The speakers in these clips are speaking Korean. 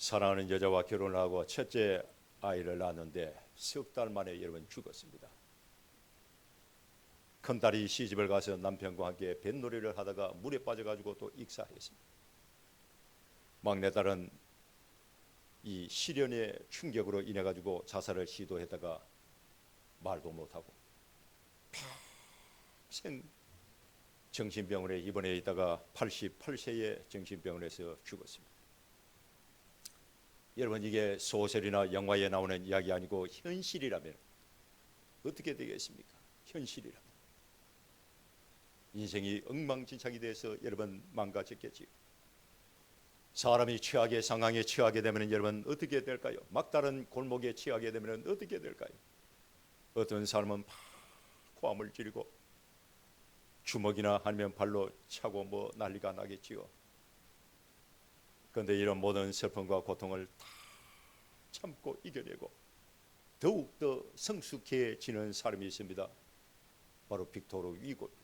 사랑하는 여자와 결혼을 하고 첫째 아이를 낳았는데 석 달 만에 여러분 죽었습니다. 큰딸이 시집을 가서 남편과 함께 뱃놀이를 하다가 물에 빠져가지고 또 익사했습니다. 막내딸은 이 시련의 충격으로 인해 가지고 자살을 시도했다가 말도 못하고 평생 정신병원에 입원해 있다가 88세에 정신병원에서 죽었습니다. 여러분, 이게 소설이나 영화에 나오는 이야기 아니고 현실이라면 어떻게 되겠습니까? 현실이라면 인생이 엉망진창이 돼서 여러분 망가졌겠지요. 사람이 최악의 상황에 처하게 되면 여러분 어떻게 될까요? 막다른 골목에 처하게 되면 어떻게 될까요? 어떤 사람은 고함을 지르고 주먹이나 아니면 발로 차고 뭐 난리가 나겠지요. 그런데 이런 모든 슬픔과 고통을 다 참고 이겨내고 더욱더 성숙해지는 사람이 있습니다. 바로 빅토르 위고입니다.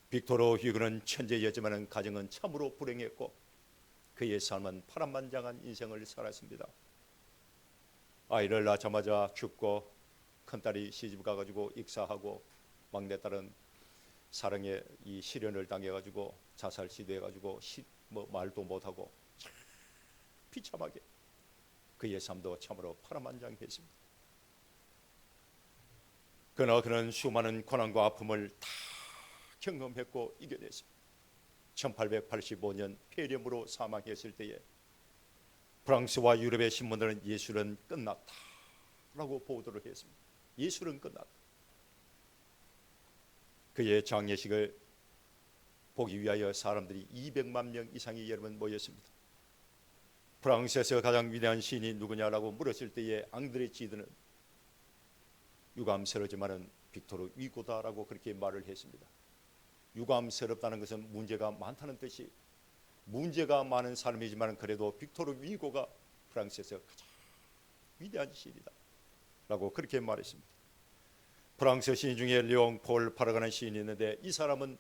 빅토르 위고는 천재였지만 가정은 참으로 불행했고 그의 삶은 파란만장한 인생을 살았습니다. 아이를 낳자마자 죽고 큰딸이 시집 가가지고 익사하고 막내딸은 사랑에 이 시련을 당해가지고 자살 시도해가지고 뭐 말도 못하고 비참하게 그의 삶도 참으로 파란만장했습니다. 그러나 그는 수많은 고난과 아픔을 다 경험했고 이겨냈습니다. 1885년 폐렴으로 사망했을 때에 프랑스와 유럽의 신문들은 예술은 끝났다라고 보도를 했습니다. 예술은 끝났다. 그의 장례식을 보기 위하여 사람들이 200만 명 이상이 여러분 모였습니다. 프랑스에서 가장 위대한 시인이 누구냐라고 물었을 때에 앙드레 지드는 유감스럽지만은 빅토르 위고다라고 그렇게 말을 했습니다. 유감스럽다는 것은 문제가 많다는 뜻이, 문제가 많은 사람이지만 그래도 빅토르 위고가 프랑스에서 가장 위대한 시인이다 라고 그렇게 말했습니다. 프랑스 시인 중에 르옹 폴 파르가는 시인이 있는데 이 사람은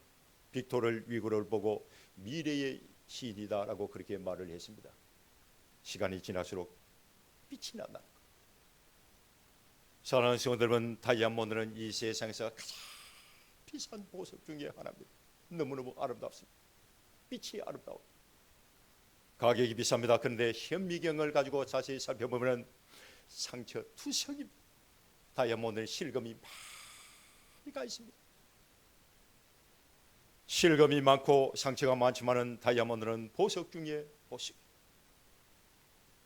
빅토르 위고를 보고 미래의 시인이다 라고 그렇게 말을 했습니다. 시간이 지날수록 빛이 난다. 사랑하는 성도들은 다이아몬드는 이 세상에서 가장 비싼 보석 중에 하나입니다. 너무너무 아름답습니다. 빛이 아름다워. 가격이 비쌉니다. 그런데 현미경을 가지고 자세히 살펴보면 상처 투성입니다. 다이아몬드는 실금이 많이 가 있습니다. 실금이 많고 상처가 많지만은 다이아몬드는 보석 중에 보석.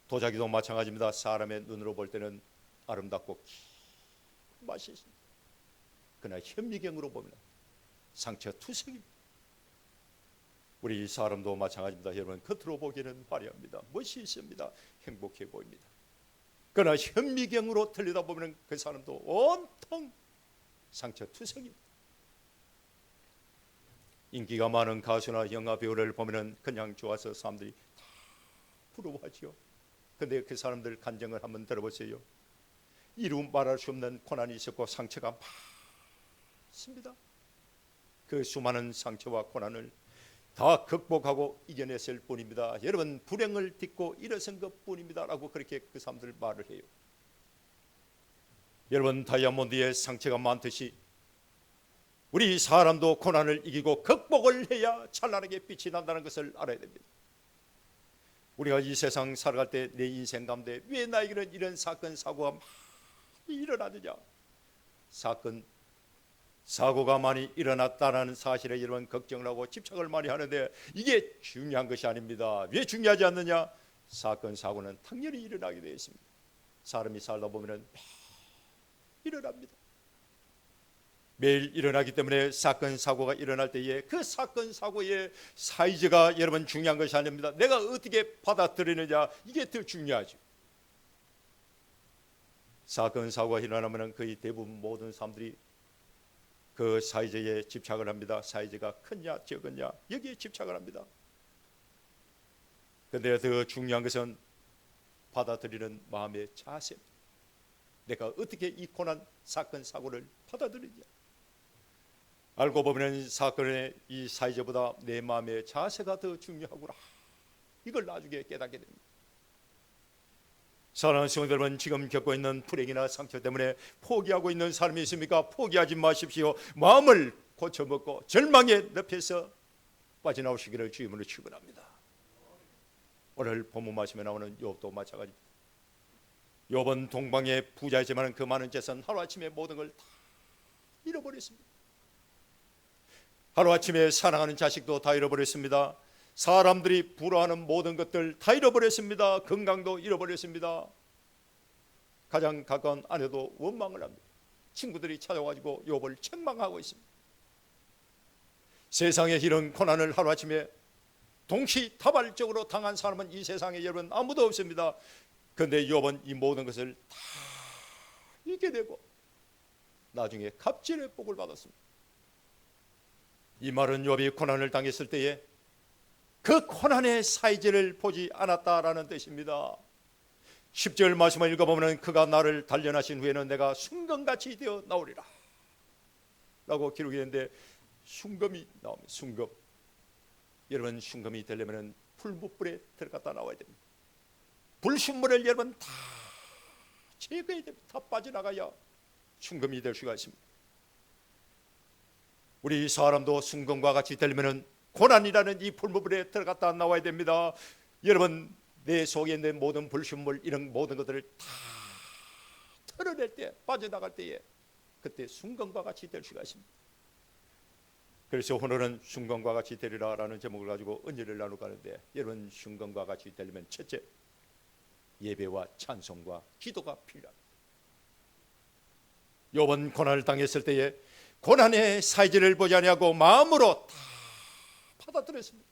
도자기도 마찬가지입니다. 사람의 눈으로 볼 때는 아름답고 맛이 있습니다. 그러나 현미경으로 보면 상처 투성입니다. 우리 사람도 마찬가지입니다. 여러분, 겉으로 보기에는 화려합니다. 멋이 있습니다. 행복해 보입니다. 그러나 현미경으로 들여다보면 그 사람도 온통 상처 투성입니다. 인기가 많은 가수나 영화 배우를 보면 그냥 좋아서 사람들이 다 부러워하죠. 그런데 그 사람들 간증을 한번 들어보세요. 이루 말할 수 없는 고난이 있었고 상처가 많습니다. 그 수많은 상처와 고난을 다 극복하고 이겨냈을 뿐입니다. 여러분, 불행을 딛고 일어선 것뿐입니다 라고 그렇게 그 사람들 말을 해요. 여러분, 다이아몬드에 상처가 많듯이 우리 사람도 고난을 이기고 극복을 해야 찬란하게 빛이 난다는 것을 알아야 됩니다. 우리가 이 세상 살아갈 때 내 인생 가운데 왜 나에게는 이런 사건 사고가 많이 일어나느냐, 사고가 많이 일어났다는 사실에 여러분 걱정을 하고 집착을 많이 하는데 이게 중요한 것이 아닙니다. 왜 중요하지 않느냐? 사건 사고는 당연히 일어나게 되어 있습니다. 사람이 살다 보면 매일 일어납니다. 매일 일어나기 때문에 사건 사고가 일어날 때에 그 사건 사고의 사이즈가 여러분 중요한 것이 아닙니다. 내가 어떻게 받아들이느냐, 이게 더 중요하죠. 사건 사고가 일어나면 거의 대부분 모든 사람들이 그 사이즈에 집착을 합니다. 사이즈가 크냐 적었냐 여기에 집착을 합니다. 그런데 더 중요한 것은 받아들이는 마음의 자세입니다. 내가 어떻게 이 고난 사건 사고를 받아들이냐. 알고 보면 사건의 이 사이즈보다 내 마음의 자세가 더 중요하구나, 이걸 나중에 깨닫게 됩니다. 사랑하는 성도 여러분, 지금 겪고 있는 불행이나 상처 때문에 포기하고 있는 사람이 있습니까? 포기하지 마십시오. 마음을 고쳐먹고 절망의 늪에서 빠져나오시기를 주님으로 축원합니다. 오늘 본문 말씀에 나오는 욥도 마찬가지입니다. 욥은 동방의 부자이지만 그 많은 재산 하루아침에 모든 걸 다 잃어버렸습니다. 하루아침에 사랑하는 자식도 다 잃어버렸습니다. 사람들이 부러워하는 모든 것들 다 잃어버렸습니다. 건강도 잃어버렸습니다. 가장 가까운 아내도 원망을 합니다. 친구들이 찾아와가지고 욥을 책망하고 있습니다. 세상에 이런 고난을 하루아침에 동시다발적으로 당한 사람은 이 세상에 여러분 아무도 없습니다. 그런데 욥은 이 모든 것을 다 잊게 되고 나중에 갑질의 복을 받았습니다. 이 말은 욥이 고난을 당했을 때에 그 고난의 사이즈를 보지 않았다라는 뜻입니다. 10절 말씀을 읽어보면 그가 나를 단련하신 후에는 내가 순금같이 되어 나오리라 라고 기록이 되는데, 순금이 나옵니다. 순금. 여러분, 순금이 되려면 풀무불에 들어갔다 나와야 됩니다. 불순물을 여러분 다 제거해야 됩니다. 다 빠져나가야 순금이 될 수가 있습니다. 우리 사람도 순금과 같이 되려면 고난이라는 이 풀무불에 들어갔다 나와야 됩니다. 여러분, 내 속에 있는 모든 불순물, 이런 모든 것들을 다 털어낼 때, 빠져나갈 때에 그때 순금과 같이 될 수가 있습니다. 그래서 오늘은 순금과 같이 되리라 라는 제목을 가지고 은혜를 나누고 가는데, 여러분, 순금과 같이 되려면 첫째, 예배와 찬송과 기도가 필요합니다. 욥은 고난을 당했을 때에 고난의 사이즈를 보지 아니하고 마음으로 다 받아들였습니다.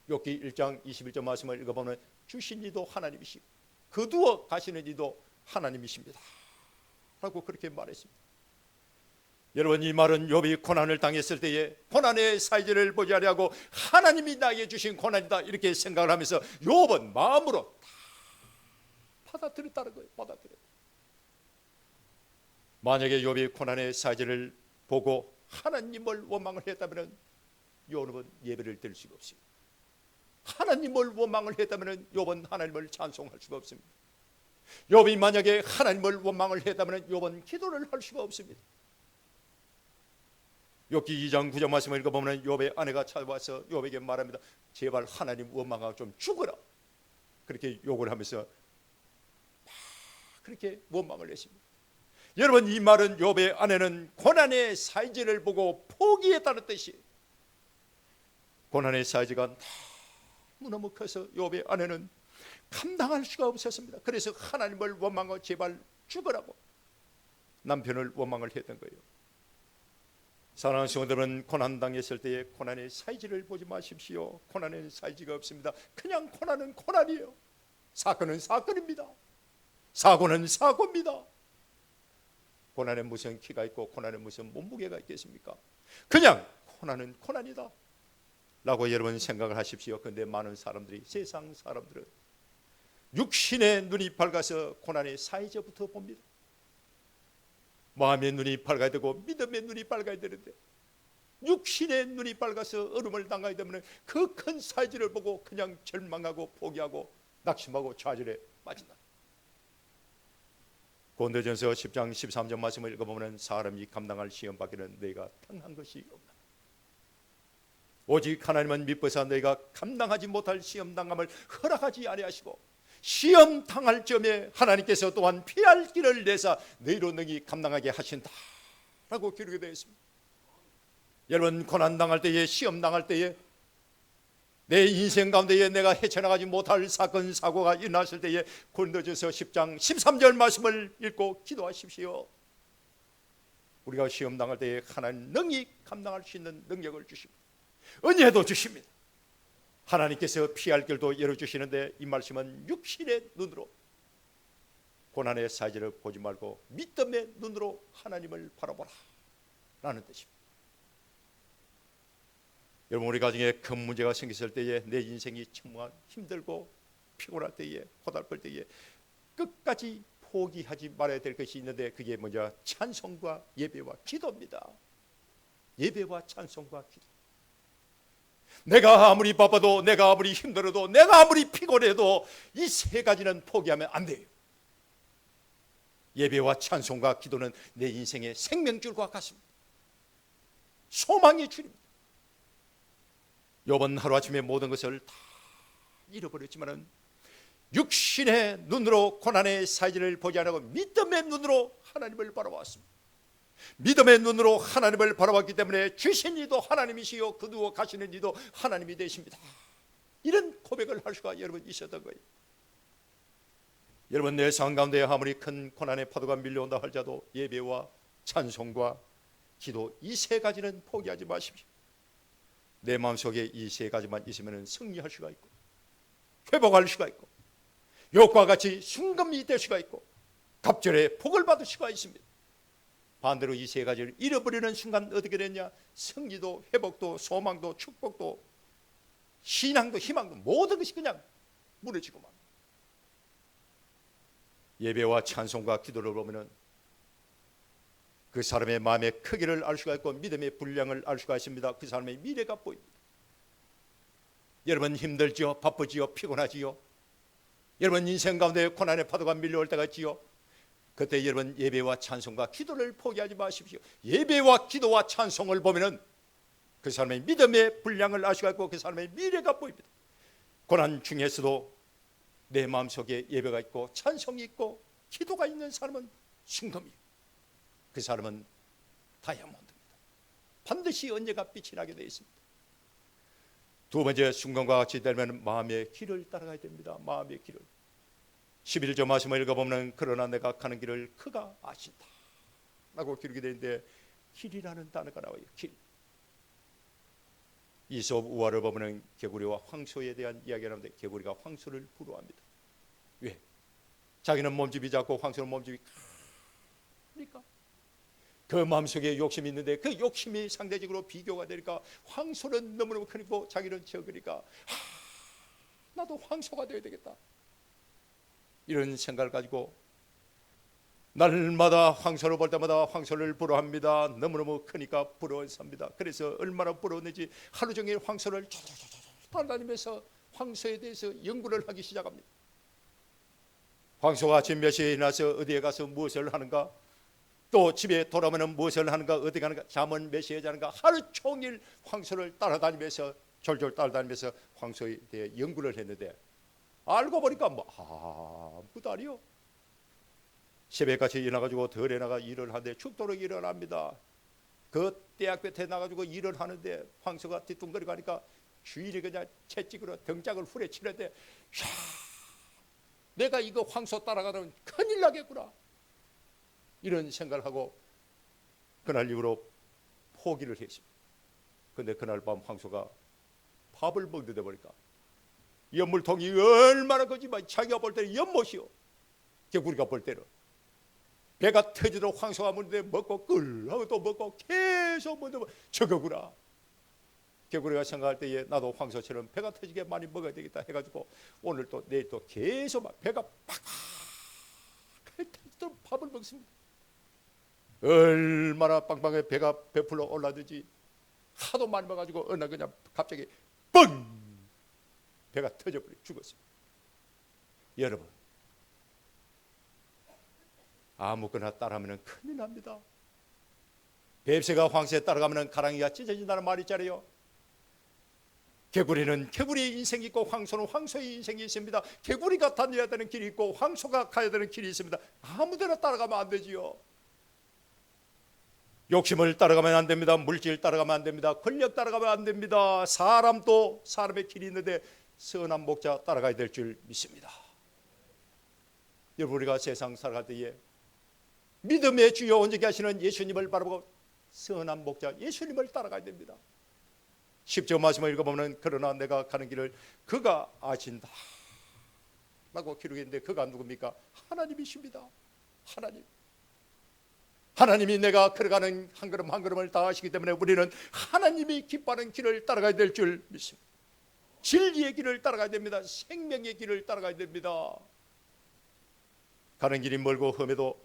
욥기 1장 21절 말씀을 읽어보면 주신 이도 하나님이시고 거두어 가시는 이도 하나님이십니다 라고 그렇게 말했습니다. 여러분, 이 말은 욥이 고난을 당했을 때에 고난의 사이즈를 보지 아니하고 하나님이 나에게 주신 고난이다 이렇게 생각을 하면서 욥은 마음으로 다 받아들였다는 거예요. 받아들였다. 만약에 욥이 고난의 사이즈를 보고 하나님을 원망을 했다면 욥은 예배를 드릴 수가 없습니다. 하나님을 원망을 했다면 욥은 하나님을 찬송할 수가 없습니다. 욥이 만약에 하나님을 원망을 했다면 욥은 기도를 할 수가 없습니다. 욥기 2장 9절 말씀을 읽어보면 욥의 아내가 찾아와서 욥에게 말합니다. 제발 하나님 원망하고 좀 죽어라. 그렇게 욕을 하면서 그렇게 원망을 했습니다. 여러분, 이 말은 욥의 아내는 고난의 사이즈를 보고 포기했다는 뜻이에요. 고난의 사이즈가 너무너무 커서 욥의 아내는 감당할 수가 없었습니다. 그래서 하나님을 원망하고 제발 죽으라고 남편을 원망을 했던 거예요. 사랑하는 성도들은 고난당했을 때에 고난의 사이즈를 보지 마십시오. 고난의 사이즈가 없습니다. 그냥 고난은 고난이에요. 사건은 사건입니다. 사고는 사고입니다. 고난에 무슨 키가 있고 고난에 무슨 몸무게가 있겠습니까? 그냥 고난은 고난이다 라고 여러분 생각을 하십시오. 그런데 많은 사람들이, 세상 사람들은 육신의 눈이 밝아서 고난의 사이즈부터 봅니다. 마음의 눈이 밝아야 되고 믿음의 눈이 밝아야 되는데 육신의 눈이 밝아서 어려움을 당하게 되면 그 큰 사이즈를 보고 그냥 절망하고 포기하고 낙심하고 좌절에 빠진다. 고린도전서 10장 13절 말씀을 읽어보면 사람이 감당할 시험 받기는 너희가 당한 것이 없나. 오직 하나님은 미쁘사 너희가 감당하지 못할 시험 당함을 허락하지 아니하시고 시험 당할 점에 하나님께서 또한 피할 길을 내사 너희로 능히 감당하게 하신다 라고 기록이 되어 있습니다. 여러분, 고난 당할 때에, 시험 당할 때에, 내 인생 가운데에 내가 헤쳐나가지 못할 사건 사고가 일어났을 때에 고린도전서 10장 13절 말씀을 읽고 기도하십시오. 우리가 시험 당할 때에 하나님 능히 감당할 수 있는 능력을 주십니다. 은혜도 주십니다. 하나님께서 피할 길도 열어주시는데 이 말씀은 육신의 눈으로 고난의 사이즈를 보지 말고 믿음의 눈으로 하나님을 바라보라 라는 뜻입니다. 여러분, 우리 가정에 큰 문제가 생겼을 때에, 내 인생이 정말 힘들고 피곤할 때에, 고달플 때에 끝까지 포기하지 말아야 될 것이 있는데 그게 뭐냐? 찬송과 예배와 기도입니다. 예배와 찬송과 기도. 내가 아무리 바빠도, 내가 아무리 힘들어도, 내가 아무리 피곤해도 이 세 가지는 포기하면 안 돼요. 예배와 찬송과 기도는 내 인생의 생명줄과 같습니다. 소망의 줄입니다. 욥은 하루아침에 모든 것을 다 잃어버렸지만 육신의 눈으로 고난의 사진을 보지 않고 믿음의 눈으로 하나님을 바라봤습니다. 믿음의 눈으로 하나님을 바라봤기 때문에 주신 이도 하나님이시요 거두어 가시는 이도 하나님이 되십니다. 이런 고백을 할 수가 여러분 있었던 거예요. 여러분, 내 삶 가운데 아무리 큰 고난의 파도가 밀려온다 할지라도 예배와 찬송과 기도, 이 세 가지는 포기하지 마십시오. 내 마음속에 이 세 가지만 있으면 승리할 수가 있고 회복할 수가 있고 욥과 같이 순금이 될 수가 있고 갑절에 복을 받을 수가 있습니다. 반대로 이 세 가지를 잃어버리는 순간 어떻게 됐냐? 승리도 회복도 소망도 축복도 신앙도 희망도 모든 것이 그냥 무너지고 맙니다. 예배와 찬송과 기도를 보면은 그 사람의 마음의 크기를 알 수가 있고 믿음의 분량을 알 수가 있습니다. 그 사람의 미래가 보입니다. 여러분 힘들지요? 바쁘지요? 피곤하지요? 여러분 인생 가운데 고난의 파도가 밀려올 때가 있지요? 그때 여러분 예배와 찬송과 기도를 포기하지 마십시오. 예배와 기도와 찬송을 보면은 그 사람의 믿음의 분량을 알 수가 있고 그 사람의 미래가 보입니다. 고난 중에서도 내 마음속에 예배가 있고 찬송이 있고 기도가 있는 사람은 순금이요. 그 사람은 다이아몬드입니다. 반드시 언제가 빛이 나게 되어 있습니다. 두 번째, 순금과 같이 되면 마음의 길을 따라가야 됩니다. 마음의 길을. 11절 말씀을 읽어보면 그러나 내가 가는 길을 그가 아신다 라고 기록이 되는데 길이라는 단어가 나와요. 길. 이솝 우화를 보면 개구리와 황소에 대한 이야기가 나오는데 개구리가 황소를 부러워합니다. 왜? 자기는 몸집이 작고 황소는 몸집이 크니까 그 마음속에 욕심이 있는데 그 욕심이 상대적으로 비교가 되니까 황소는 너무너무 크고 자기는 적으니까 나도 황소가 되어야 되겠다 이런 생각을 가지고 날마다 황소를 볼 때마다 황소를 부러워합니다. 너무너무 크니까 부러워합니다. 그래서 얼마나 부러웠는지 하루 종일 황소를 따라다니면서 황소에 대해서 연구를 하기 시작합니다. 황소가 아침 몇 시에 일어나서 어디에 가서 무엇을 하는가, 또 집에 돌아오면 무엇을 하는가, 어디 가는가, 잠은 몇 시에 자는가, 하루 종일 황소를 따라다니면서 졸졸 따라다니면서 황소에 대해 연구를 했는데 알고 보니까 아무것도 아니요. 새벽같이 일어나가지고 덜에 나가 일을 하는데 죽도록 일어납니다. 그 대학 끝에 나가지고 일을 하는데 황소가 뒤뚱거리고 하니까 주인이 그냥 채찍으로 등짝을 후려치는데 내가 이거 황소 따라가면 큰일 나겠구나 이런 생각을 하고 그날 이후로 포기를 했습니다. 그런데 그날 밤 황소가 밥을 먹는데 보니까 연물통이 얼마나 거지만 자기가 볼 때는 연못이요. 개구리가 볼 때는 배가 터지도록 황소가 먹는데 먹고 끌하고 또 먹고 계속 먹는 저거구나. 개구리가 생각할 때에 나도 황소처럼 배가 터지게 많이 먹어야 되겠다 해가지고 오늘 또 내일 또 계속 막 배가 팍팍 터지도록 밥을 먹습니다. 얼마나 빵빵하게 배가 배풀러 올라든지 하도 많이 먹어가지고 어느 날 그냥 갑자기 뻥 배가 터져버려 죽었습니다. 여러분 아무거나 따라하면 큰일 납니다. 뱁새가 황새에 따라가면 가랑이가 찢어진다는 말이 있잖아요. 개구리는 개구리의 인생이 있고 황소는 황소의 인생이 있습니다. 개구리가 다녀야 되는 길이 있고 황소가 가야 되는 길이 있습니다. 아무데나 따라가면 안 되지요. 욕심을 따라가면 안 됩니다. 물질 따라가면 안 됩니다. 권력 따라가면 안 됩니다. 사람도 사람의 길이 있는데 선한 목자 따라가야 될 줄 믿습니다. 여러분 우리가 세상 살아갈 때에 믿음의 주요 온전케 하시는 예수님을 바라보고 선한 목자 예수님을 따라가야 됩니다. 10절 말씀을 읽어보면 그러나 내가 가는 길을 그가 아신다 라고 기록했는데 그가 누굽니까? 하나님이십니다. 하나님이 내가 걸어가는 한 걸음 한 걸음을 다 아시기 때문에 우리는 하나님이 기뻐하는 길을 따라가야 될 줄 믿습니다. 진리의 길을 따라가야 됩니다. 생명의 길을 따라가야 됩니다. 가는 길이 멀고 험해도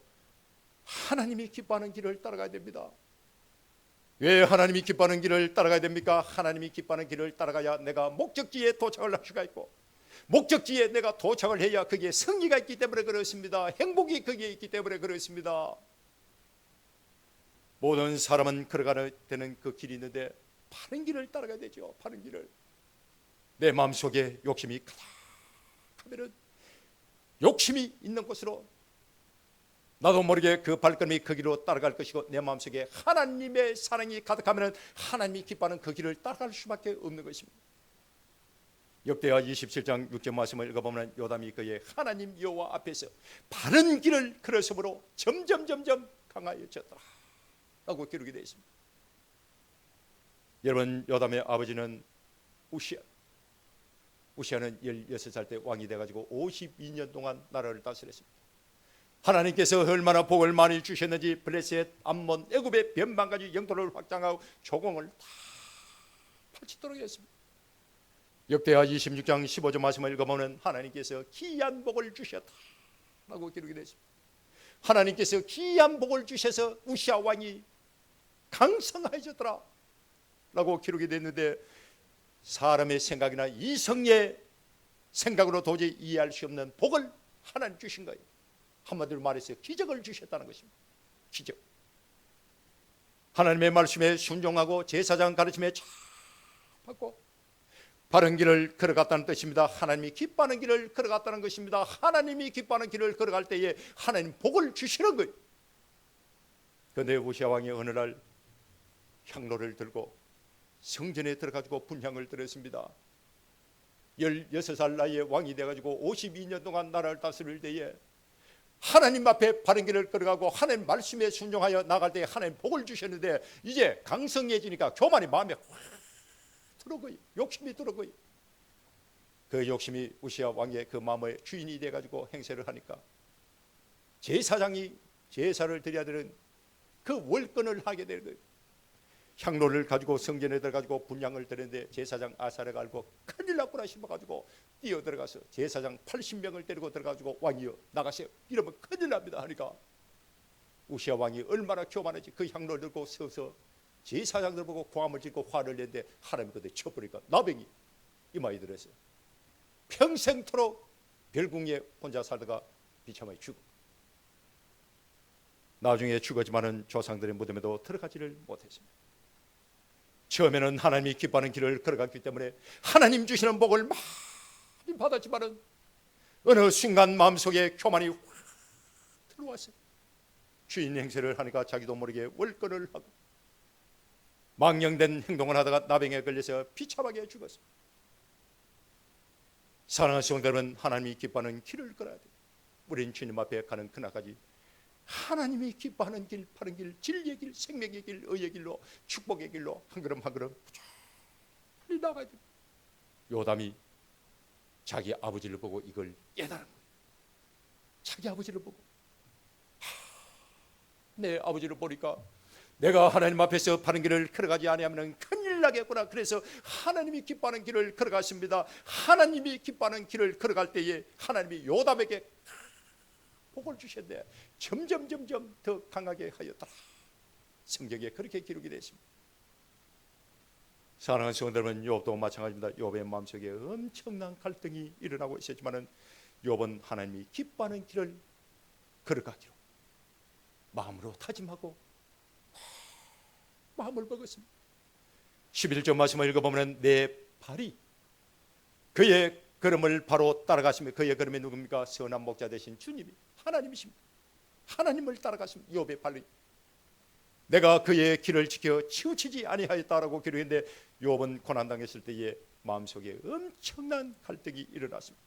하나님이 기뻐하는 길을 따라가야 됩니다. 왜 하나님이 기뻐하는 길을 따라가야 됩니까? 하나님이 기뻐하는 길을 따라가야 내가 목적지에 도착을 할 수가 있고, 목적지에 내가 도착을 해야 거기에 승리가 있기 때문에 그렇습니다. 행복이 거기에 있기 때문에 그렇습니다. 모든 사람은 걸어가야 되는 그 길이 있는데 바른 길을 따라가야 되죠. 바른 길을. 내 마음속에 욕심이 가득하면 욕심이 있는 곳으로 나도 모르게 그 발걸음이 그 길로 따라갈 것이고, 내 마음속에 하나님의 사랑이 가득하면 하나님이 기뻐하는 그 길을 따라갈 수밖에 없는 것입니다. 역대하 27장 6절 말씀을 읽어보면 요담이 그의 하나님 여호와 앞에서 바른 길을 걸었으므로 점점 강하여졌더라 라고 기록이 되어 있습니다. 여러분, 요담의 아버지는 우시아는 16살 때 왕이 돼가지고 52년 동안 나라를 다스렸습니다. 하나님께서 얼마나 복을 많이 주셨는지 블레셋, 암몬, 애굽의 변방까지 영토를 확장하고 조공을 다 펼치도록 했습니다. 역대하 26장 15절 말씀을 읽어보면 하나님께서 기이한 복을 주셨다라고 기록이 되어 있습니다. 하나님께서 기이한 복을 주셔서 우시아 왕이 강성해졌더라 라고 기록이 됐는데, 사람의 생각이나 이성의 생각으로 도저히 이해할 수 없는 복을 하나님 주신 거예요. 한마디로 말해서 기적을 주셨다는 것입니다. 기적. 하나님의 말씀에 순종하고 제사장 가르침에 잘 받고 바른 길을 걸어갔다는 뜻입니다. 하나님이 기뻐하는 길을 걸어갔다는 것입니다. 하나님이 기뻐하는 길을 걸어갈 때에 하나님 복을 주시는 거예요. 그런데 우시아 왕이 어느 날 향로를 들고 성전에 들어가지고 분향을 드렸습니다. 16살 나이에 왕이 돼가지고 52년 동안 나라를 다스릴 때에 하나님 앞에 바른 길을 걸어가고 하나님 말씀에 순종하여 나갈 때에 하나님 복을 주셨는데, 이제 강성해지니까 교만이 마음에 확 들어오고요. 욕심이 들어오고요. 그 욕심이 우시아 왕의 그 마음의 주인이 돼가지고 행세를 하니까 제사장이 제사를 드려야 되는 그 월권을 하게 되는 거예요. 향로를 가지고 성전에 들어가지고 분향을 드렸는데 제사장 아사랴가 알고 큰일 났구나 싶어가지고 뛰어 들어가서 제사장 80명을 데리고 들어가지고 왕이여 나가세요, 이러면 큰일 납니다 하니까 우시아 왕이 얼마나 교만한지 그 향로를 들고 서서 제사장들 보고 고함을 짓고 화를 냈는데 하나님이 그때 쳐버리니까 나병이 이마에 들었어요. 평생토록 별궁에 혼자 살다가 비참하게 죽어. 나중에 죽었지만은 조상들의 무덤에도 들어가지를 못했습니다. 처음에는 하나님이 기뻐하는 길을 걸어갔기 때문에 하나님 주시는 복을 많이 받았지만은 어느 순간 마음속에 교만이 확 들어왔어요. 주인 행세를 하니까 자기도 모르게 월권을 하고 망령된 행동을 하다가 나병에 걸려서 비참하게 죽었습니다. 사랑하는 성도 여러분, 하나님이 기뻐하는 길을 걸어야 돼요. 우리는 주님 앞에 가는 그날까지 하나님이 기뻐하는 길, 바른 길, 진리의 길, 생명의 길, 의의 길로, 축복의 길로 한 걸음 한 걸음 빨리 나가야 됩니다. 요담이 자기 아버지를 보고 이걸 깨달은 거예요. 자기 아버지를 보고 내 아버지를 보니까 내가 하나님 앞에서 바른 길을 걸어가지 아니하면 큰일 나겠구나. 그래서 하나님이 기뻐하는 길을 걸어갔습니다. 하나님이 기뻐하는 길을 걸어갈 때에 하나님이 요담에게 복을 주셨는데 점점 더 강하게 하였더라. 성경에 그렇게 기록이 되어 있습니다. 사랑하는 성도 여러분, 욥도 마찬가지입니다. 욥의 마음속에 엄청난 갈등이 일어나고 있었지만은 욥은 하나님이 기뻐하는 길을 걸어가기로 마음으로 다짐하고 마음을 먹었습니다. 11절 말씀을 읽어보면 내 발이 그의 걸음을 바로 따라가시며, 그의 걸음이 누굽니까? 선한 목자 되신 주님이 하나님이십니다. 하나님을 따라가시면 욥의 발이 내가 그의 길을 지켜 치우치지 아니하였다라고 기록했는데, 욥은 고난당했을 때에 마음속에 엄청난 갈등이 일어났습니다.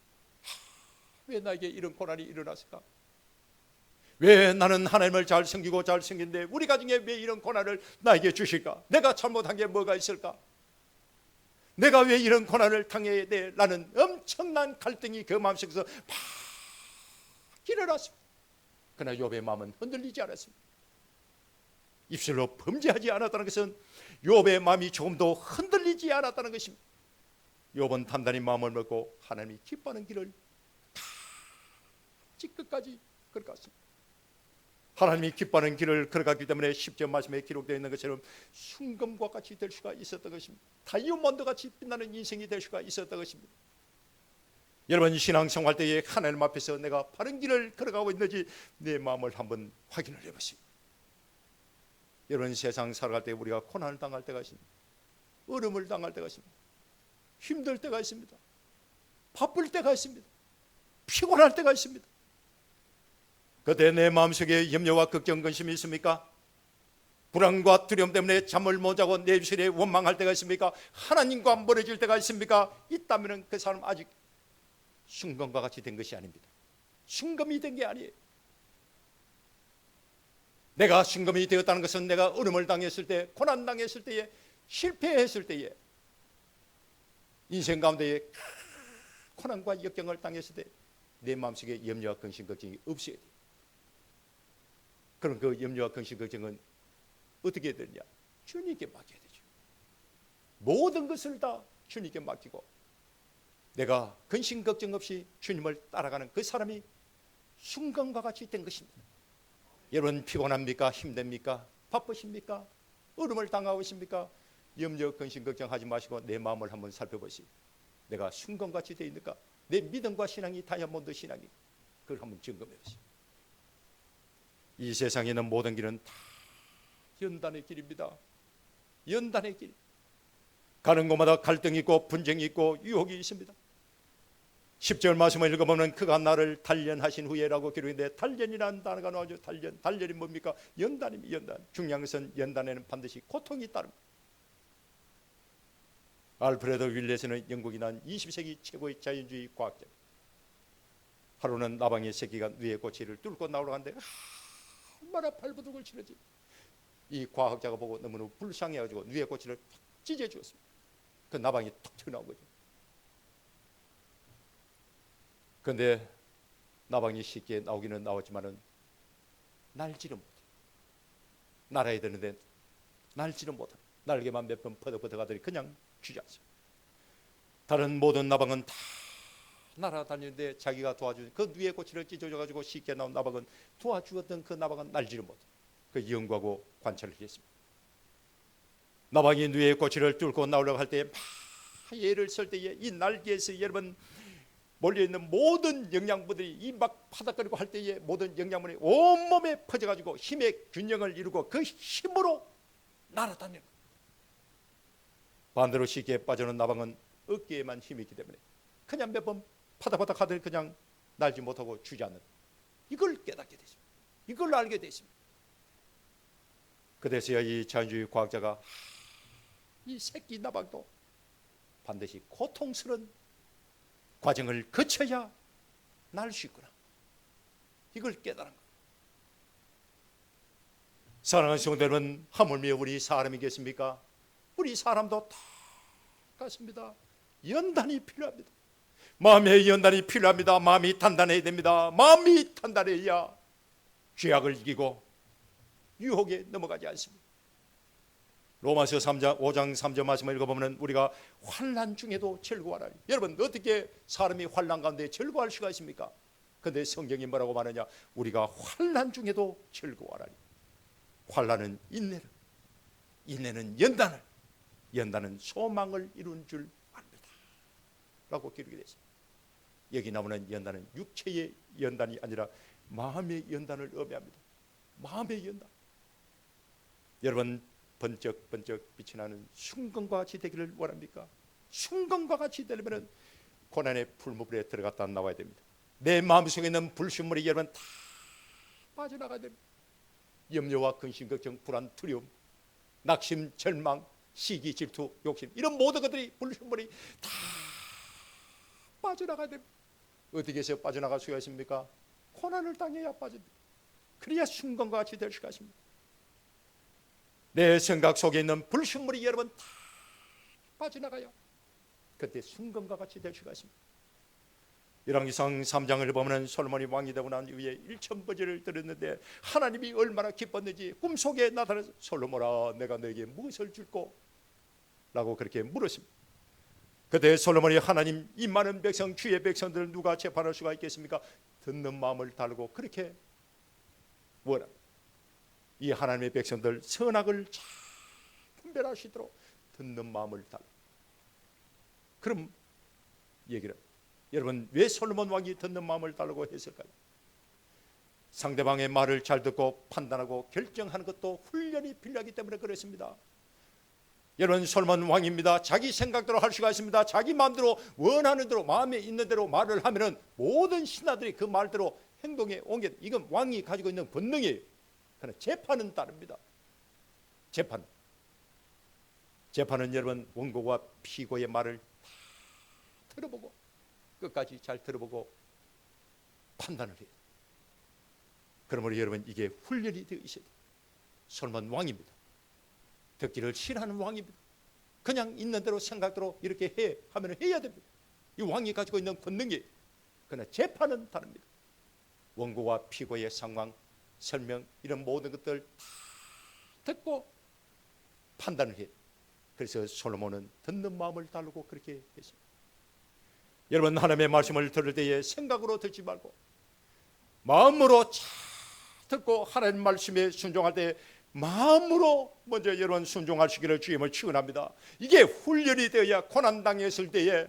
왜 나에게 이런 고난이 일어났을까? 왜 나는 하나님을 잘 섬기고 잘 섬기는데 우리 가정에 왜 이런 고난을 나에게 주실까? 내가 잘못한 게 뭐가 있을까? 내가 왜 이런 고난을 당해야 돼? 라는 엄청난 갈등이 그 마음속에서 막 일어났습니다. 그러나 욥의 마음은 흔들리지 않았습니다. 입술로 범죄하지 않았다는 것은 욥의 마음이 조금도 흔들리지 않았다는 것입니다. 욥은 단단히 마음을 먹고 하나님이 기뻐하는 길을 다 끝까지 걸어갔습니다. 하나님이 기뻐하는 길을 걸어갔기 때문에 10절 말씀에 기록되어 있는 것처럼 순금과 같이 될 수가 있었던 것입니다. 다이아몬드 같이 빛나는 인생이 될 수가 있었던 것입니다. 여러분, 신앙생활 때에 하나님 앞에서 내가 바른 길을 걸어가고 있는지 내 마음을 한번 확인을 해보십시오. 여러분, 세상 살아갈 때 우리가 고난을 당할 때가 있습니다. 어려움을 당할 때가 있습니다. 힘들 때가 있습니다. 바쁠 때가 있습니다. 피곤할 때가 있습니다. 그때 내 마음속에 염려와 걱정, 근심이 있습니까? 불안과 두려움 때문에 잠을 못 자고 내 입술에 원망할 때가 있습니까? 하나님과 멀어질 때가 있습니까? 있다면 그 사람 아직 순금과 같이 된 것이 아닙니다. 순금이 된 게 아니에요. 내가 순금이 되었다는 것은 내가 어려움을 당했을 때, 고난 당했을 때에, 실패했을 때에, 인생 가운데에 고난과 역경을 당했을 때 내 마음속에 염려와 근심, 걱정이 없어야 돼요. 그럼 그 염려와 근심, 걱정은 어떻게 해야 되느냐? 주님께 맡겨야 되죠. 모든 것을 다 주님께 맡기고 내가 근심 걱정 없이 주님을 따라가는 그 사람이 순금과 같이 된 것입니다. 여러분, 피곤합니까? 힘듭니까? 바쁘십니까? 어려움을 당하고 있습니까? 염려, 근심, 걱정하지 마시고 내 마음을 한번 살펴보시오. 내가 순금같이 되어 있는가? 내 믿음과 신앙이 다이아몬드 신앙이, 그걸 한번 점검해 보시오. 이 세상에 있는 모든 길은 다 연단의 길입니다. 연단의 길. 가는 곳마다 갈등이 있고 분쟁이 있고 유혹이 있습니다. 10절 말씀을 읽어보면 그가 나를 단련하신 후에라고 기록했는데, 단련이라는 단어가 나오죠. 단련이 뭡니까? 연단입니다. 연단. 중요한 것은 연단에는 반드시 고통이 따릅니다. 알프레드 윌렛은 영국이 난 20세기 최고의 자연주의 과학자. 하루는 나방의 새끼가 뇌의 꼬치를 뚫고 나오러 갔는데 얼마나 발버둥을 치는지 이 과학자가 보고 너무너무 불쌍해가지고 뇌의 꼬치를 탁 찢어 주었습니다. 그 나방이 툭 튀어나온 거죠. 그런데 나방이 쉽게 나오기는 나왔지만은 날지는 못해. 날아야 되는데 날지는 못해. 날개만 몇 번 퍼덕퍼덕 하더니 그냥 주저앉아요. 다른 모든 나방은 다 날아다니는데 자기가 도와주는 그 뇌의 꼬치를 찢어져가지고 쉽게 나온 나방은, 도와주었던 그 나방은 날지를 못해. 그 연구하고 관찰을 했습니다. 나방이 뇌의 꼬치를 뚫고 나오려고 할 때 막 예를 쓸 때에 이 날개에서 여러분 몰려있는 모든 영양분들이 이 막 파닥거리고 할 때에 모든 영양분이 온몸에 퍼져가지고 힘의 균형을 이루고 그 힘으로 날아다니는 거예요. 반대로 쉽게 빠져는 나방은 어깨에만 힘이 있기 때문에 그냥 몇 번 파닥파닥 하더니 그냥 날지 못하고 주저앉는, 이걸 깨닫게 되십니다. 이걸 알게 되십니다. 그래서야 이 자연주의 과학자가 이 새끼 나방도 반드시 고통스러운 과정을 거쳐야 날 수 있구나, 이걸 깨달은 거예요. 사랑하는 성도 여러분, 하물며 우리 사람이겠습니까? 우리 사람도 다 같습니다. 연단이 필요합니다. 마음의 연단이 필요합니다. 마음이 단단해야 됩니다. 마음이 단단해야 죄악을 이기고 유혹에 넘어가지 않습니다. 로마서 5장 3절 말씀을 읽어보면 우리가 환난 중에도 즐거워하라. 여러분, 어떻게 사람이 환난 가운데 즐거워할 수가 있습니까? 그런데 성경이 뭐라고 말하냐? 우리가 환난 중에도 즐거워하라. 환난은 인내를, 인내는 연단을, 연단은 소망을 이룬 줄 압니다 라고 기록이 되어 있습니다. 여기 나오는 연단은 육체의 연단이 아니라 마음의 연단을 의미합니다. 마음의 연단. 여러분, 번쩍번쩍 빛이 나는 순금과 같이 되기를 원합니까? 순금과 같이 되려면 고난의 풀무불에 들어갔다 나와야 됩니다. 내 마음속에 있는 불순물이 여러분 다 빠져나가야 됩니다. 염려와 근심, 걱정, 불안, 두려움, 낙심, 절망, 시기, 질투, 욕심, 이런 모든 것들이 불순물이 다 빠져나가야 됩니다. 어떻게 해서 빠져나갈 수가 있습니까? 고난을 당해야 빠집니다. 그래야 순금과 같이 될 수가 있습니다. 내 생각 속에 있는 불순물이 여러분 다 빠져나가요. 그때 순금과 같이 될 수가 있습니다. 열왕기상 3장을 보면 솔로몬이 왕이 되고 난 이후에 1000번제를 드렸는데 하나님이 얼마나 기뻤는지 꿈속에 나타나서 솔로몬아, 내가 너에게 무엇을 줄꼬? 라고 그렇게 물었습니다. 그때 솔로몬이 하나님, 이 많은 백성, 주의 백성들을 누가 재판할 수가 있겠습니까? 듣는 마음을 달고 그렇게 원합니다. 이 하나님의 백성들 선악을 잘 분별하시도록 듣는 마음을 달라. 그럼 얘기를, 여러분 왜 솔로몬 왕이 듣는 마음을 달라고 했을까요? 상대방의 말을 잘 듣고 판단하고 결정하는 것도 훈련이 필요하기 때문에 그렇습니다. 여러분 솔로몬 왕입니다. 자기 생각대로 할 수가 있습니다. 자기 마음대로 원하는 대로 마음에 있는 대로 말을 하면은 모든 신하들이 그 말대로 행동에 옮겨. 이건 왕이 가지고 있는 본능이에요. 그러나 재판은 다릅니다. 재판은 여러분 원고와 피고의 말을 다 들어보고 끝까지 잘 들어보고 판단을 해요. 그러므로 여러분 이게 훈련이 되어 있어야 돼요. 솔로몬 왕입니다. 듣기를 싫어하는 왕입니다. 그냥 있는 대로 생각대로 이렇게 해 하면 해야 됩니다. 이 왕이 가지고 있는 권능이에요. 그러나 재판은 다릅니다. 원고와 피고의 상황, 설명 이런 모든 것들 다 듣고 판단을 해요. 그래서 솔로몬은 듣는 마음을 달라고 그렇게 했습니다. 여러분 하나님의 말씀을 들을 때에 생각으로 듣지 말고 마음으로 잘 듣고 하나님 말씀에 순종할 때 마음으로 먼저 여러분 순종하시기를 주님을 축원합니다. 이게 훈련이 되어야 고난당했을 때에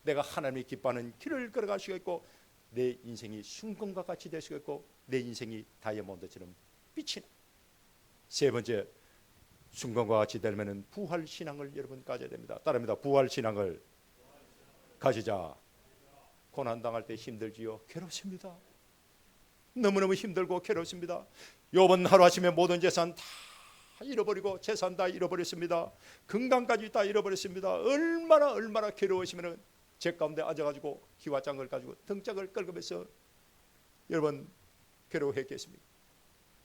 내가 하나님이 기뻐하는 길을 걸어갈 수가 있고 내 인생이 순금과 같이 될 수가 있고 내 인생이 다이아몬드처럼 빛이 나. 세 번째, 순금과 같이 되려면 부활신앙을 여러분 가져야 됩니다. 따릅니다. 부활신앙을 가지자. 고난당할 때 힘들지요? 괴롭습니다. 너무너무 힘들고 괴롭습니다. 욥은 하루아침에 모든 재산 다 잃어버리고 재산 다 잃어버렸습니다. 건강까지 다 잃어버렸습니다. 얼마나 괴로우시면 제 가운데 앉아가지고 기와장을 가지고 등짝을 끌면서 여러분 괴로워했겠습니까?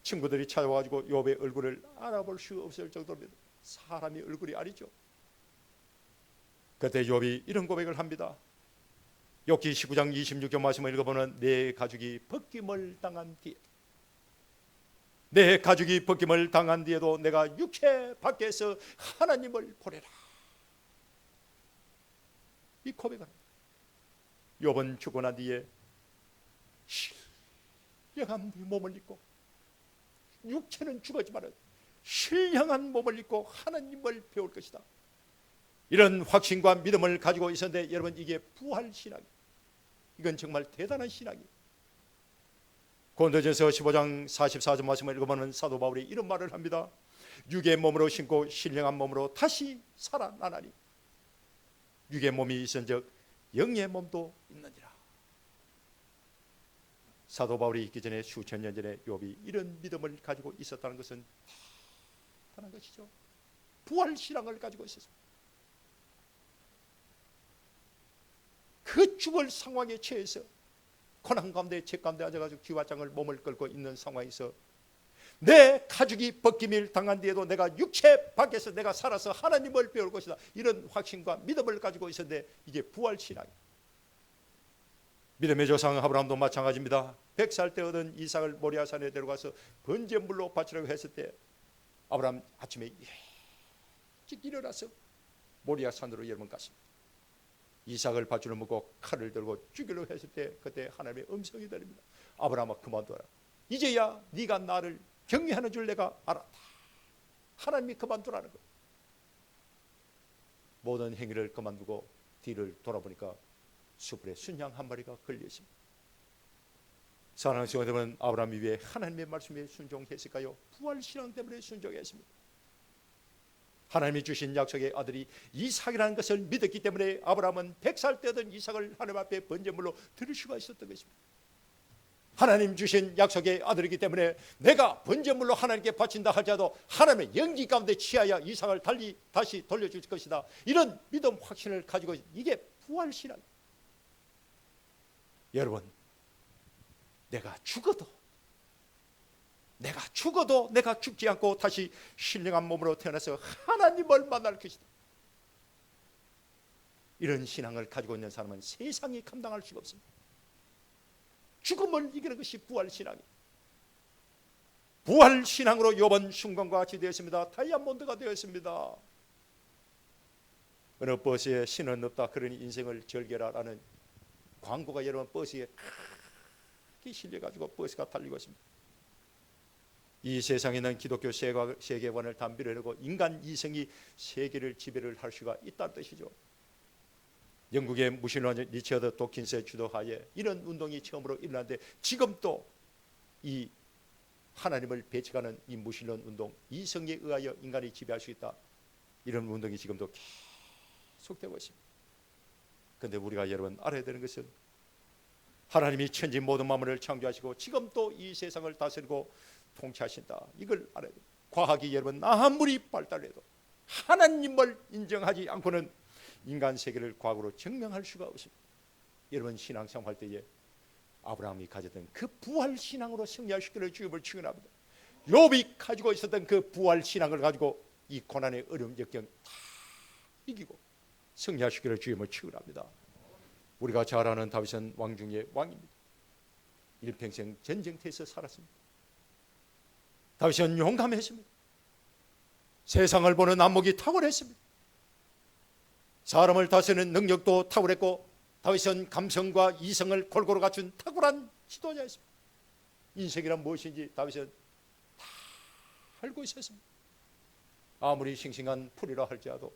친구들이 찾아와가지고 욥의 얼굴을 알아볼 수 없을 정도입니다. 사람이 얼굴이 아니죠. 그때 욥이 이런 고백을 합니다. 욥기 19장 26절 말씀을 읽어보면 내 가죽이 벗김을 당한 뒤에도 내가 육체 밖에서 하나님을 보내라. 이 고백을 욥은 죽고 난 뒤에 신령한 몸을 입고 육체는 죽었지만 신령한 몸을 입고 하나님을 배울 것이다. 이런 확신과 믿음을 가지고 있었는데 여러분 이게 부활신앙이에요. 이건 정말 대단한 신앙이에요. 고린도전서 15장 44절 말씀을 읽어보면 사도 바울이 이런 말을 합니다. 육의 몸으로 신고 신령한 몸으로 다시 살아나나니 육의 몸이 있은즉 영의 몸도 있느니라. 사도 바울이 있기 전에 수천 년 전에 욥이 이런 믿음을 가지고 있었다는 것은 대단한 것이죠. 부활신앙을 가지고 있었습니다. 그 죽을 상황에 처해서 고난 가운데 죄 가운데 앉아가지고 기와장을 몸을 끌고 있는 상황에서 내 가죽이 벗김을 당한 뒤에도 내가 육체 밖에서 내가 살아서 하나님을 배울 것이다. 이런 확신과 믿음을 가지고 있었는데 이게 부활신앙이에요. 믿음의 조상 아브라함도 마찬가지입니다. 100살 때 얻은 이삭을 모리아산에 데려가서 번제물로 바치려고 했을 때 아브라함 아침에 일찍 일어나서 모리아산으로 여러분 갔습니다. 이삭을 밧줄을 묶고 칼을 들고 죽이려고 했을 때 그때 하나님의 음성이 들립니다. 아브라함아 그만둬라. 이제야 네가 나를 경외하는 줄 내가 알았다. 하나님이 그만두라는 거예요. 모든 행위를 그만두고 뒤를 돌아보니까 수풀에 순양 한 마리가 걸려있습니다. 사랑하는 성도 여러분, 아브라함이 왜 하나님의 말씀에 순종했을까요? 부활신앙 때문에 순종했습니다. 하나님이 주신 약속의 아들이 이삭이라는 것을 믿었기 때문에 아브라함은 100살 때든 이삭을 하나님 앞에 번제물로 드릴 수가 있었던 것입니다. 하나님 주신 약속의 아들이기 때문에 내가 번제물로 하나님께 바친다 할지라도 하나님의 영지 가운데 취하여 이삭을 다시 돌려줄 것이다. 이런 믿음 확신을 가지고 이게 부활신앙. 여러분, 내가 죽어도 내가 죽지 않고 다시 신령한 몸으로 태어나서 하나님을 만날 것이다. 이런 신앙을 가지고 있는 사람은 세상이 감당할 수가 없습니다. 죽음을 이기는 것이 부활신앙이에요. 부활신앙으로 욥은 순금과 같이 되었습니다. 다이아몬드가 되었습니다. 어느 버스에 신은 없다 그러니 인생을 즐겨라라는 광고가 여러분 버스에 크게 실려가지고 버스가 달리고 있습니다. 이 세상에 있는 기독교 세계관을 다 밀어내고 인간 이성이 세계를 지배를 할 수가 있다는 뜻이죠. 영국의 무신론 리처드 도킨스의 주도하에 이런 운동이 처음으로 일어났는데, 지금 또 이 하나님을 배척하는 이 무신론 운동, 이성에 의하여 인간이 지배할 수 있다, 이런 운동이 지금도 계속되고 있습니다. 그런데 우리가 여러분 알아야 되는 것은, 하나님이 천지 모든 만물을 창조하시고 지금 또 이 세상을 다스리고 통치하신다, 이걸 알아야 돼요. 과학이 여러분 아무리 발달해도 하나님을 인정하지 않고는 인간 세계를 과학으로 증명할 수가 없습니다. 여러분 신앙생활 할 때에 아브라함이 가졌던 그 부활 신앙으로 승리하시기를 주님을 축원합니다. 욥이 가지고 있었던 그 부활 신앙을 가지고 이 고난의 어려운 역경 다 이기고 승리하시기를 주님을 축원합니다. 우리가 잘 아는 다윗은 왕 중의 왕입니다. 일평생 전쟁터에서 살았습니다. 다윗은 용감했습니다. 세상을 보는 안목이 탁월했습니다. 사람을 다스리는 능력도 탁월했고, 다윗은 감성과 이성을 골고루 갖춘 탁월한 지도자였습니다. 인생이란 무엇인지 다윗은 다 알고 있었습니다. 아무리 싱싱한 풀이라 할지라도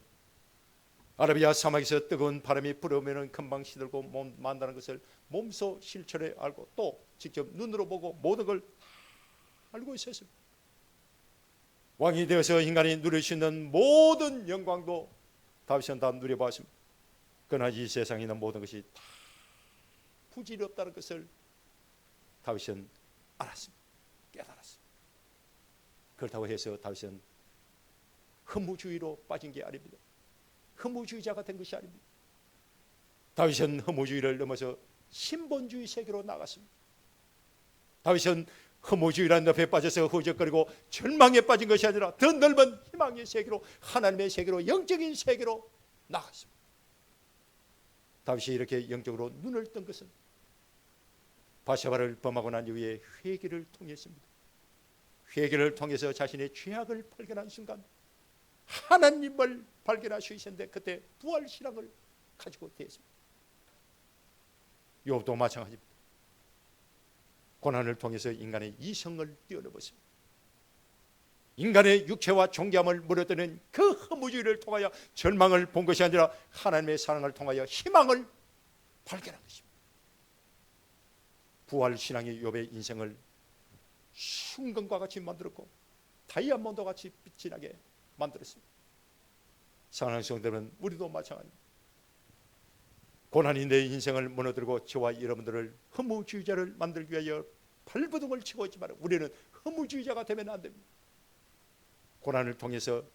아라비아 사막에서 뜨거운 바람이 불어오면 금방 시들고 만다는 것을 몸소 실천해 알고, 또 직접 눈으로 보고 모든 걸 알고 있었습니다. 왕이 되어서 인간이 누릴 수 있는 모든 영광도 다윗은 다 누려봤습니다. 그러나 이 세상에 있는 모든 것이 다 부질없다는 것을 다윗은 알았습니다. 깨달았습니다. 그렇다고 해서 다윗은 허무주의로 빠진 게 아닙니다. 허무주의자가 된 것이 아닙니다. 다윗은 허무주의를 넘어서 신본주의 세계로 나갔습니다. 다윗은 허무주의라는 늪에 빠져서 허우적거리고 절망에 빠진 것이 아니라 더 넓은 희망의 세계로, 하나님의 세계로, 영적인 세계로 나갔습니다. 다윗이 이렇게 영적으로 눈을 뜬 것은 바세바를 범하고 난 이후에 회개를 통했습니다. 회개를 통해서 자신의 죄악을 발견한 순간 하나님을 발견할 수 있었는데, 그때 부활신앙을 가지고 되었습니다. 욥도 마찬가지입니다. 고난을 통해서 인간의 이성을 뛰어넘었습니다. 인간의 육체와 존귀함을 물어뜯는 그 허무주의를 통하여 절망을 본 것이 아니라 하나님의 사랑을 통하여 희망을 발견한 것입니다. 부활신앙이 욥의 인생을 순금과 같이 만들었고 다이아몬드 같이 빛이 나게 만들었습니다. 사랑하는 성도들은 우리도 마찬가지입니다. 고난이 내 인생을 무너뜨리고 저와 여러분들을 허무주의자를 만들기 위하여 발버둥을 치고 있지만, 우리는 허무주의자가 되면 안 됩니다. 고난을 통해서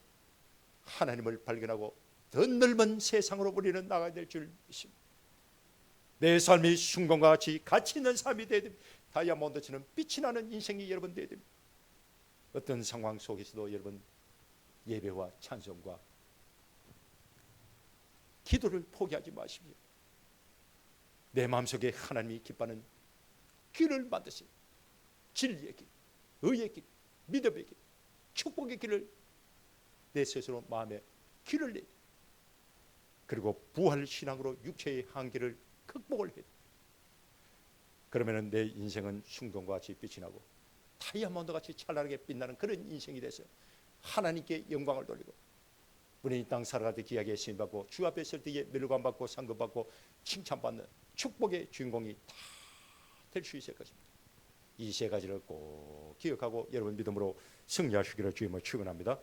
하나님을 발견하고 더 넓은 세상으로 우리는 나가야 될 줄 믿습니다. 내 삶이 순금과 같이 가치 있는 삶이 되어야 됩니다. 다이아몬드처럼 빛이 나는 인생이 여러분 되어야 됩니다. 어떤 상황 속에서도 여러분 예배와 찬송과 기도를 포기하지 마십시오. 내 마음속에 하나님이 기뻐하는 길을 만드세요. 진리의 길, 의의 길, 믿음의 길, 축복의 길을 내 스스로 마음에 길을 내요. 그리고 부활신앙으로 육체의 한계를 극복을 해요. 그러면 내 인생은 순금과 같이 빛이 나고 다이아몬드같이 찬란하게 빛나는 그런 인생이 돼서 하나님께 영광을 돌리고, 우리 이 땅 살아갈 때 귀하게 쓰임받고 주 앞에 설 때에 멸관받고 상급받고 칭찬받는 축복의 주인공이 다 될 수 있을 것입니다. 이 세 가지를 꼭 기억하고 여러분 믿음으로 승리하시기를 주님을 축원합니다.